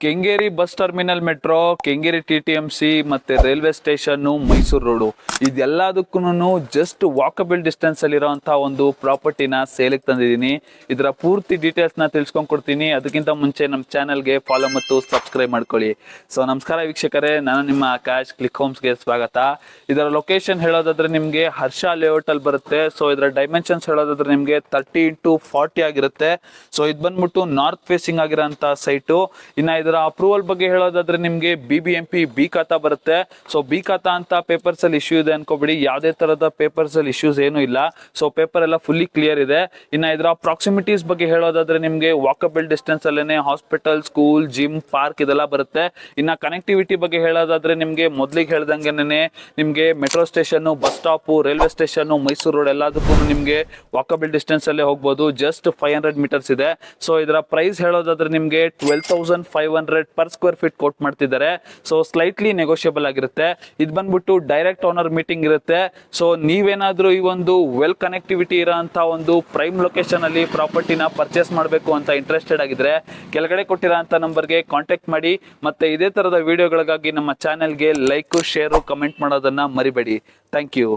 Kengeri bus terminal metro, Kengeri TTMC ಮತ್ತೆ railway station, Mysuru road ಇದೆಲ್ಲದಕ್ಕೂ just walkable distance ಅಲ್ಲಿ ಇರುವಂತಹ ಒಂದು ಪ್ರಾಪರ್ಟಿನ ಸೇಲಿಗೆ ತಂದಿದ್ದೀನಿ. ಇದರ ಪೂರ್ತಿ ಡೀಟೇಲ್ಸ್ ನ ತಿಳ್ಸ್ಕೊಂಡ್ ಕೊಡ್ತೀನಿ. ಅದಕ್ಕಿಂತ ಮುಂಚೆ ನಮ್ಮ ಚಾನಲ್ಗೆ ಫಾಲೋ ಮತ್ತು ಸಬ್ಸ್ಕ್ರೈಬ್ ಮಾಡ್ಕೊಳ್ಳಿ. ಸೊ ನಮಸ್ಕಾರ ವೀಕ್ಷಕರೇ, ನಾನು ನಿಮ್ಮ ಆಕಾಶ್. ಕ್ಲಿಕ್ ಹೋಮ್ಸ್ಗೆ ಸ್ವಾಗತ. ಇದರ ಲೊಕೇಶನ್ ಹೇಳೋದಾದ್ರೆ ನಿಮಗೆ ಹರ್ಷ ಲೇಔಟ್ ಅಲ್ಲಿ ಬರುತ್ತೆ. ಸೊ ಇದರ ಡೈಮೆನ್ಷನ್ಸ್ ಹೇಳೋದಾದ್ರೆ ನಿಮಗೆ 30x40 ಆಗಿರುತ್ತೆ. ಸೊ ಇದು ಬಂದ್ಬಿಟ್ಟು ನಾರ್ತ್ ಫೇಸಿಂಗ್ ಆಗಿರೋಂಥ ಸೈಟು. ಇನ್ನ ಇದರ ಅಪ್ರೂವಲ್ ಬಗ್ಗೆ ಹೇಳೋದಾದ್ರೆ ನಿಮಗೆ BBMP ಬಿ ಖಾತಾ ಬರುತ್ತೆ. ಸೊ ಬಿ ಖಾತಾ ಅಂತ ಪೇಪರ್ಸ್ ಅಲ್ಲಿ ಇಶ್ಯೂ ಇದೆ ಅನ್ಕೋಬಿಡಿ, ಯಾವುದೇ ತರದ ಪೇಪರ್ಸ್ ಅಲ್ಲಿ ಇಶ್ಯೂಸ್ ಏನು ಇಲ್ಲ. ಸೊ ಪೇಪರ್ ಎಲ್ಲ ಫುಲ್ಲಿ ಕ್ಲಿಯರ್ ಇದೆ. ಇನ್ನ ಇದರ ಪ್ರಾಕ್ಸಿಮಿಟೀಸ್ ಬಗ್ಗೆ ಹೇಳೋದಾದ್ರೆ ನಿಮಗೆ ವಾಕಬಲ್ ಡಿಸ್ಟೆನ್ಸ್ ಅಲ್ಲೇನೆ ಹಾಸ್ಪಿಟಲ್, ಸ್ಕೂಲ್, ಜಿಮ್, ಪಾರ್ಕ್ ಇದೆಲ್ಲ ಬರುತ್ತೆ. ಇನ್ನ ಕನೆಕ್ಟಿವಿಟಿ ಬಗ್ಗೆ ಹೇಳೋದಾದ್ರೆ ನಿಮಗೆ ಮೊದಲಿಗೆ ಹೇಳ್ದಂಗೆನೆ ನಿಮಗೆ metro station, bus stop, railway station, Mysuru road ಎಲ್ಲದಕ್ಕೂ ನಿಮಗೆ ವಾಕಬಲ್ ಡಿಸ್ಟೆನ್ಸ್ ಅಲ್ಲೇ ಹೋಗ್ಬೋದು. ಜಸ್ಟ್ 500 ಮೀಟರ್ಸ್ ಇದೆ. ಸೊ ಇದರ ಪ್ರೈಸ್ ಹೇಳೋದಾದ್ರೆ ನಿಮಗೆ 12,500 ಪರ್ ಸ್ಕ್ವೇರ್ ಫೀಟ್ ಕೋಟ್ ಮಾಡ್ತಿದ್ದಾರೆ. ಸೊ ಸ್ಲೈಟ್ಲಿ ನೆಗೋಷಿಯಬಲ್ ಆಗಿರುತ್ತೆ. ಇದು ಬಂದ್ಬಿಟ್ಟು ಡೈರೆಕ್ಟ್ ಓನರ್ ಮೀಟಿಂಗ್ ಇರುತ್ತೆ. ಸೊ ನೀವೇನಾದ್ರೂ ಈ ಒಂದು ವೆಲ್ ಕನೆಕ್ಟಿವಿಟಿ ಇರೋಂಥ ಒಂದು ಪ್ರೈಮ್ ಲೊಕೇಶನ್ ಅಲ್ಲಿ ಪ್ರಾಪರ್ಟಿನ ಪರ್ಚೇಸ್ ಮಾಡಬೇಕು ಅಂತ ಇಂಟ್ರೆಸ್ಟೆಡ್ ಆಗಿದ್ರೆ ಕೆಳಗಡೆ ಕೊಟ್ಟಿರೋಂಥ ನಂಬರ್ಗೆ ಕಾಂಟ್ಯಾಕ್ಟ್ ಮಾಡಿ. ಮತ್ತೆ ಇದೇ ತರದ ವಿಡಿಯೋಗಳಿಗಾಗಿ ನಮ್ಮ ಚಾನೆಲ್ಗೆ ಲೈಕ್, ಶೇರು, ಕಮೆಂಟ್ ಮಾಡೋದನ್ನ ಮರಿಬೇಡಿ. Thank you.